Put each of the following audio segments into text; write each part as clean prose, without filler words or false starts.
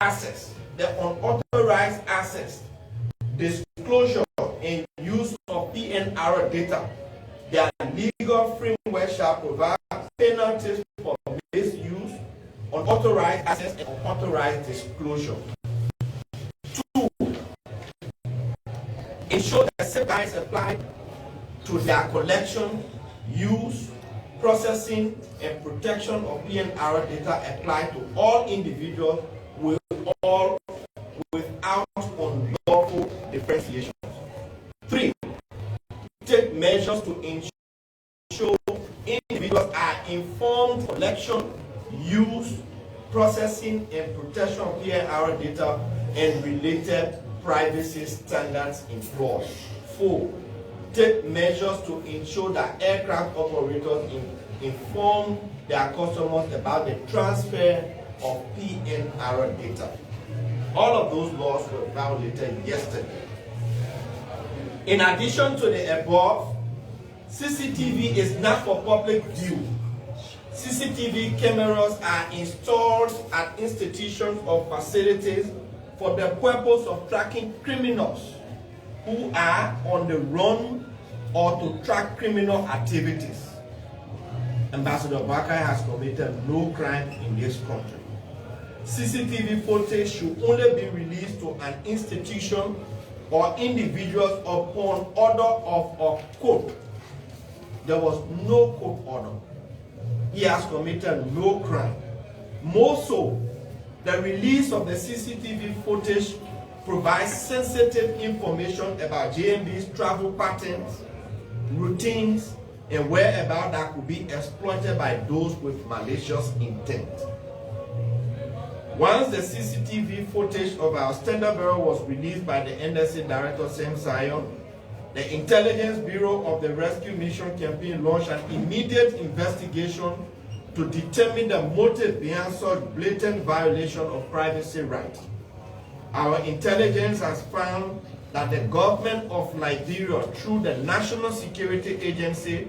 access, the unauthorized access, disclosure and use of PNR data. Their legal framework shall provide penalties for misuse, unauthorized access, and unauthorized disclosure. 2. Ensure that safeguards apply to their collection, use, processing, and protection of PNR data apply to all individuals without unlawful differentiation. 3. Take measures to ensure individuals are informed collection, use, processing, and protection of PNR data and related privacy standards employed. 4. Take measures to ensure that aircraft operators inform their customers about the transfer of PNR data. All of those laws were violated yesterday. In addition to the above, CCTV is not for public view. CCTV cameras are installed at institutions or facilities for the purpose of tracking criminals who are on the run or to track criminal activities. Ambassador Boakai has committed no crime in this country. CCTV footage should only be released to an institution or individuals upon order of a court. There was no court order. He has committed no crime. More so, the release of the CCTV footage provides sensitive information about JMB's travel patterns, routines, and whereabouts that could be exploited by those with malicious intent. Once the CCTV footage of our Standard Bureau was released by the NSA Director Sam Sion, the Intelligence Bureau of the Rescue Mission Campaign launched an immediate investigation to determine the motive behind such blatant violation of privacy rights. Our intelligence has found that the government of Liberia, through the National Security Agency,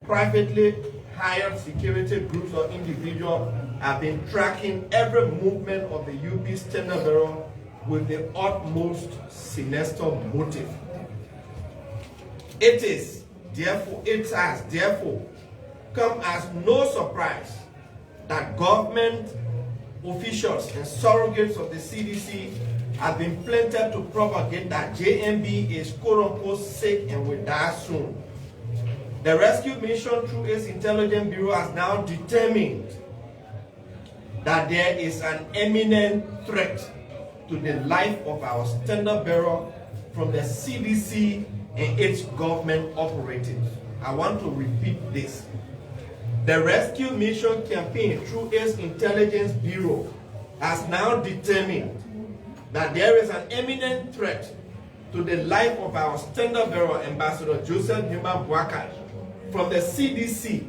privately hired security groups or individuals have been tracking every movement of the UP Standard Bureau with the utmost sinister motive. It has therefore come as no surprise that government officials and surrogates of the CDC have been planted to propagate that JMB is quote-unquote sick and will die soon. The rescue mission through its intelligence bureau has now determined that there is an imminent threat to the life of our Standard Bureau from the CDC and its government operatives. I want to repeat this. The rescue mission campaign through its intelligence bureau has now determined that there is an imminent threat to the life of our Standard Bureau Ambassador Joseph Newman Boakai from the CDC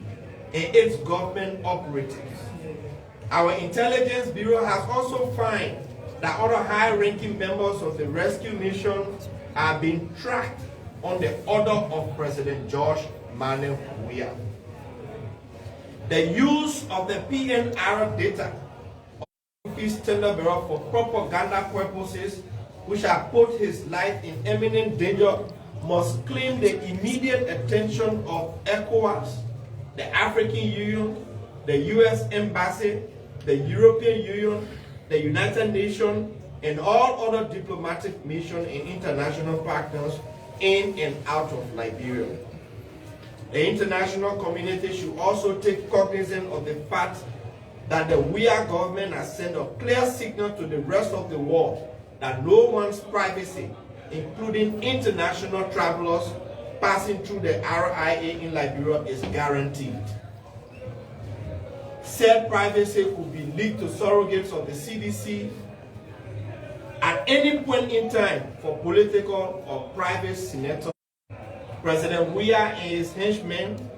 and its government operatives. Our intelligence bureau has also found that other high-ranking members of the rescue mission are being tracked on the order of President George Manneh Weah. The use of the PNR data of the Standard Bureau for propaganda purposes, which have put his life in imminent danger, must claim the immediate attention of ECOWAS, the African Union, the U.S. Embassy, the European Union, the United Nations, and all other diplomatic missions and international partners in and out of Liberia. The international community should also take cognizance of the fact that the Weah government has sent a clear signal to the rest of the world that no one's privacy, including international travelers passing through the RIA in Liberia, is guaranteed. Said privacy could be leaked to surrogates of the CDC at any point in time for political or private senators. President Weah and his henchmen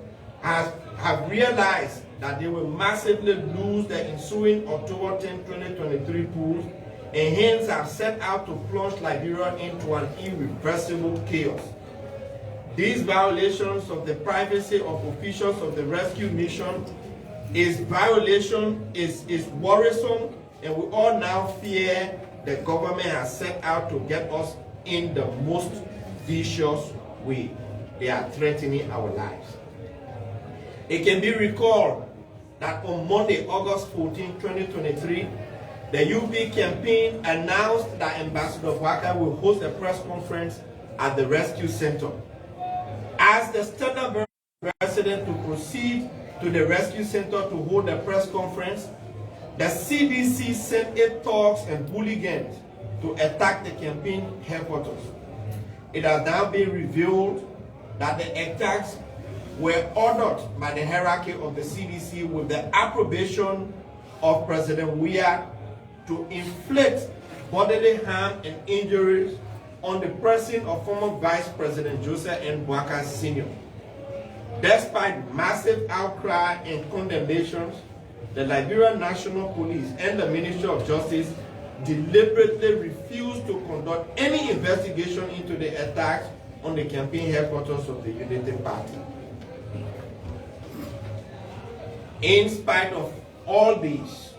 have realized that they will massively lose the ensuing October 10, 2023 polls, and hence have set out to plunge Liberia into an irreversible chaos. These violations of the privacy of officials of the rescue mission is worrisome And we all now fear the government has set out to get us in the most vicious way. They are threatening our lives. It can be recalled that on Monday, August 14, 2023, the UP campaign announced that Ambassador Boakai will host a press conference at the Rescue Center. As the Standard Bearer president to proceed to the Rescue Center to hold a press conference, the CDC sent its thugs and hooligans to attack the campaign headquarters. It has now been revealed that the attacks were ordered by the hierarchy of the CDC with the approbation of President Weah to inflict bodily harm and injuries on the person of former Vice President Joseph N. Boakai Sr. Despite massive outcry and condemnations, the Liberian National Police and the Ministry of Justice deliberately refused to conduct any investigation into the attacks on the campaign headquarters of the Unity Party. In spite of all this,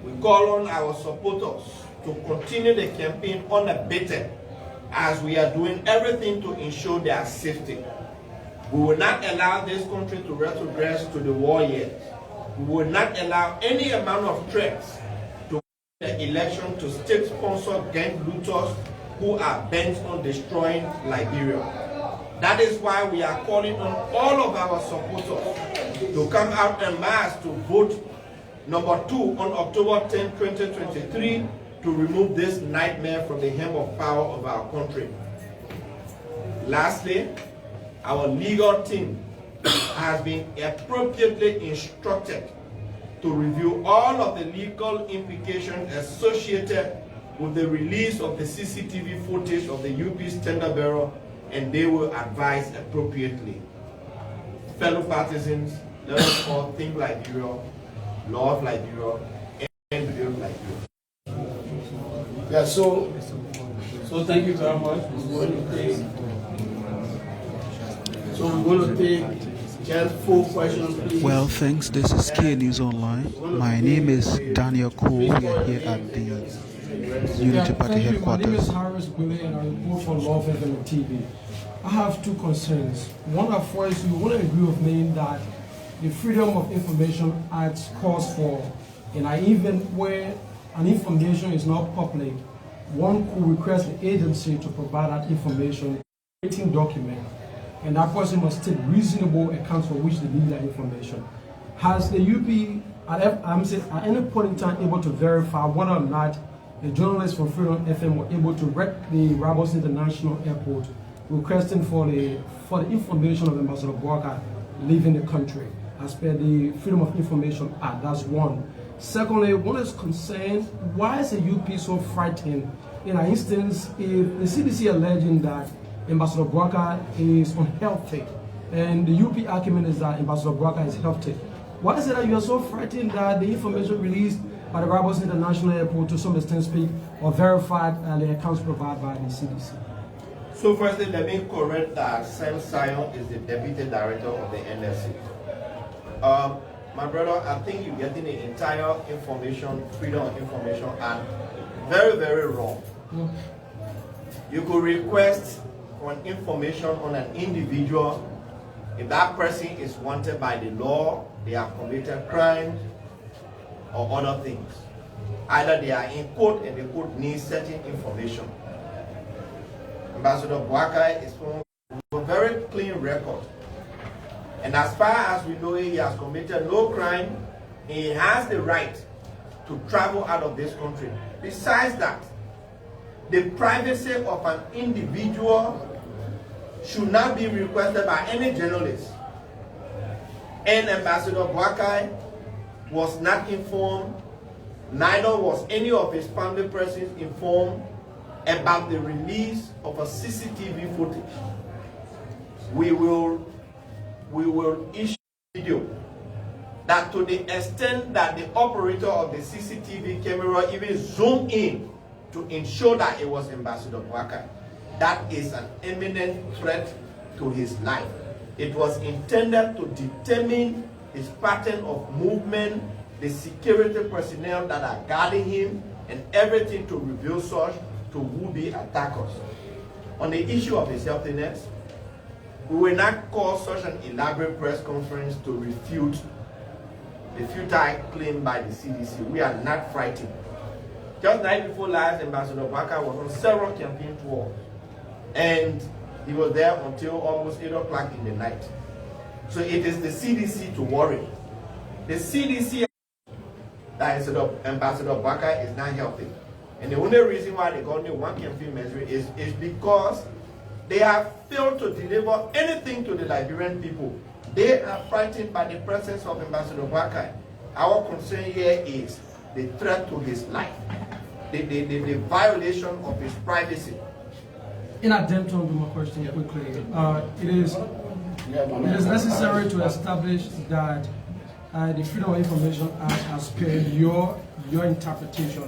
we call on our supporters to continue the campaign unabated as we are doing everything to ensure their safety. We will not allow this country to retrogress to the war yet. We will not allow any amount of threats to the election to state-sponsored gang looters who are bent on destroying Liberia. That is why we are calling on all of our supporters to come out en masse to vote number 2 on October 10, 2023 to remove this nightmare from the hem of power of our country. Lastly, our legal team has been appropriately instructed to review all of the legal implications associated with the release of the CCTV footage of the UP Standard Bearer, and they will advise appropriately. Fellow partisans, let us all think Liberia, love Liberia, and build Liberia. Yeah, so thank you very much. We're going to take just 4 questions, please. Well, thanks. This is K News Online. My name is Daniel Cole. We are here at the Unity Party headquarters. My name is Harris Gwile and I report for Love FM TV. I have 2 concerns. One of which you will agree with me that the Freedom of Information Act calls for, and even where an information is not public, one could request the agency to provide that information, written document, and that person must take reasonable account for which they need that information. Has the UP at any point in time able to verify whether or not the journalists from Freedom FM were able to wreck the Rabos International Airport requesting for the information of Ambassador Boakai leaving the country as per the Freedom of Information Act? That's one. Secondly, one is concerned, why is the UP so frightened? In an instance, if the CDC alleging that Ambassador Boakai is unhealthy, and the UP argument is that Ambassador Boakai is healthy, why is it that you are so frightened that the information released by the Rabos International Airport to some extent speak or verified the accounts provided by the CDC? So firstly, let me correct that Sam Sion is the Deputy Director of the NSC. My brother, I think you're getting the entire Freedom of Information Act very, very wrong. You could request for information on an individual if that person is wanted by the law, they have committed crimes or other things. Either they are in court and the court needs certain information. Ambassador Boakai is from a very clean record. And as far as we know, he has committed no crime. He has the right to travel out of this country. Besides that, the privacy of an individual should not be requested by any journalist. And Ambassador Boakai was not informed, neither was any of his family persons informed about the release of a CCTV footage. We will issue a video that to the extent that the operator of the CCTV camera even zoomed in to ensure that it was Ambassador Boakai, that is an imminent threat to his life. It was intended to determine his pattern of movement the security personnel that are guarding him, and everything to reveal such to would-be attackers. On the issue of his healthiness, we will not call such an elaborate press conference to refute the futile claim by the CDC. We are not frightened. Just night before last, Ambassador Baka was on several campaign tours, and he was there until almost 8 o'clock in the night. So it is the CDC to worry. The CDC that Ambassador Baka is not healthy. And the only reason why they got only one campaign measure is because they have failed to deliver anything to the Liberian people. They are frightened by the presence of Ambassador Baka. Our concern here is the threat to his life, the violation of his privacy. In attempt to answer my question quickly, it is necessary to establish that the Freedom of Information Act, as per your interpretation,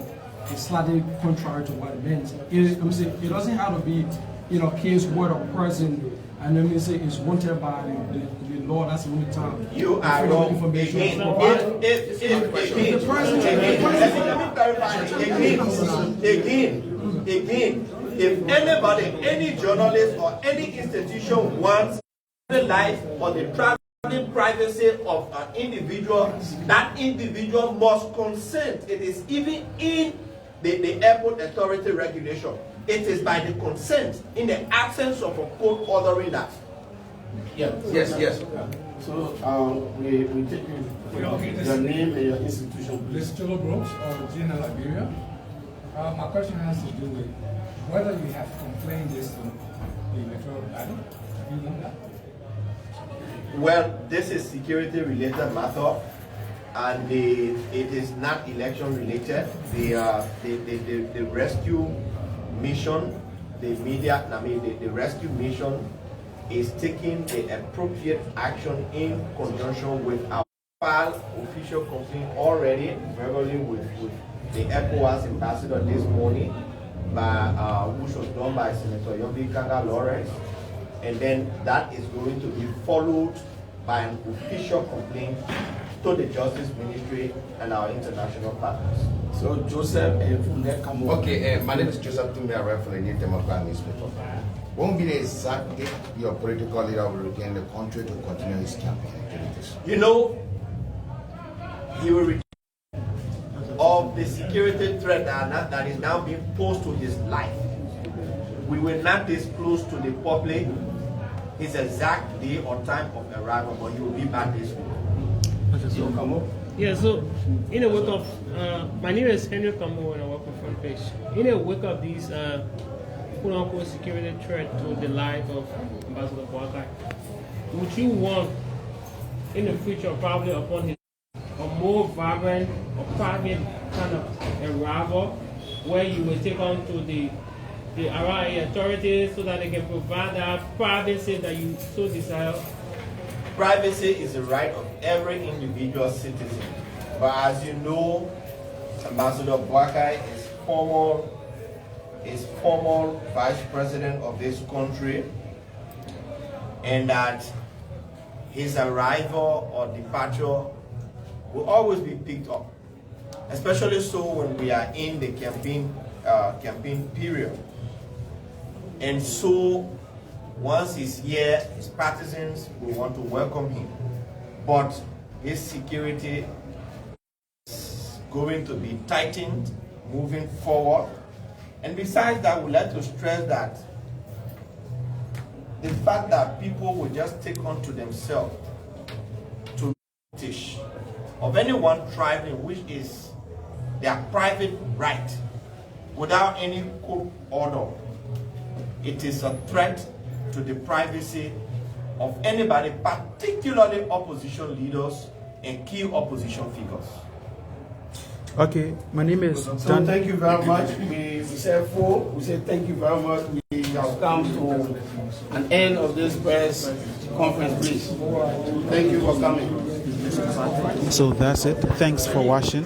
is slightly contrary to what it means. It doesn't have to be a case where a person, and let me say, is wanted by the law. That's the only time. You are wrong. Again, if anybody, any journalist or any institution wants the life or the traveling privacy of an individual, that individual must consent. It is even in the airport authority regulation. It is by the consent, in the absence of a court ordering that. Yeah. Yes. So we take your name and your institution. Please, Cholo Brooks, Gina Liberia. My question has to do with whether you have complained this to the electoral body. Have you done that? Well, this is security related matter, and it is not election related. The rescue mission, the rescue mission is taking the appropriate action in conjunction with our official complaint already verbally with the ECOWAS ambassador this morning, which was done by Senator Yombi Kanga Lawrence, and then that is going to be followed by an official complaint to the Justice Ministry and our international partners. So Joseph from there, come on. Okay, my name is Joseph Tumbi. I write for the New Democrat newspaper. What will be the exact date your political leader will regain the country to continue his campaign activities? You know, he will return of the security threat that is now being posed to his life. We will not disclose to the public his exact day or time of arrival, but he will be back this week. So come on. Yeah, so in a wake of, my name is Henry Kamo and I work for Front Page. In a wake of these quote-unquote security threat to the life of Ambassador Baka, would you want in the future, probably upon his a more vibrant or private kind of arrival, where you will take on to the RIA authorities so that they can provide that privacy that you so desire? Privacy is the right of every individual citizen. But as you know, Ambassador Baka is former vice president of this country, and that his arrival or departure will always be picked up, especially so when we are in the campaign period. And so once he's here, his partisans will want to welcome him, but his security is going to be tightened moving forward. And besides that, we'd like to stress that the fact that people will just take onto themselves to teach of anyone traveling, which is their private right, without any court order, it is a threat to the privacy of anybody, particularly opposition leaders and key opposition figures. Okay, my name is So thank you very much. We say thank you very much. We have come to an end of this press conference, please. Thank you for coming. So that's it. Thanks for watching.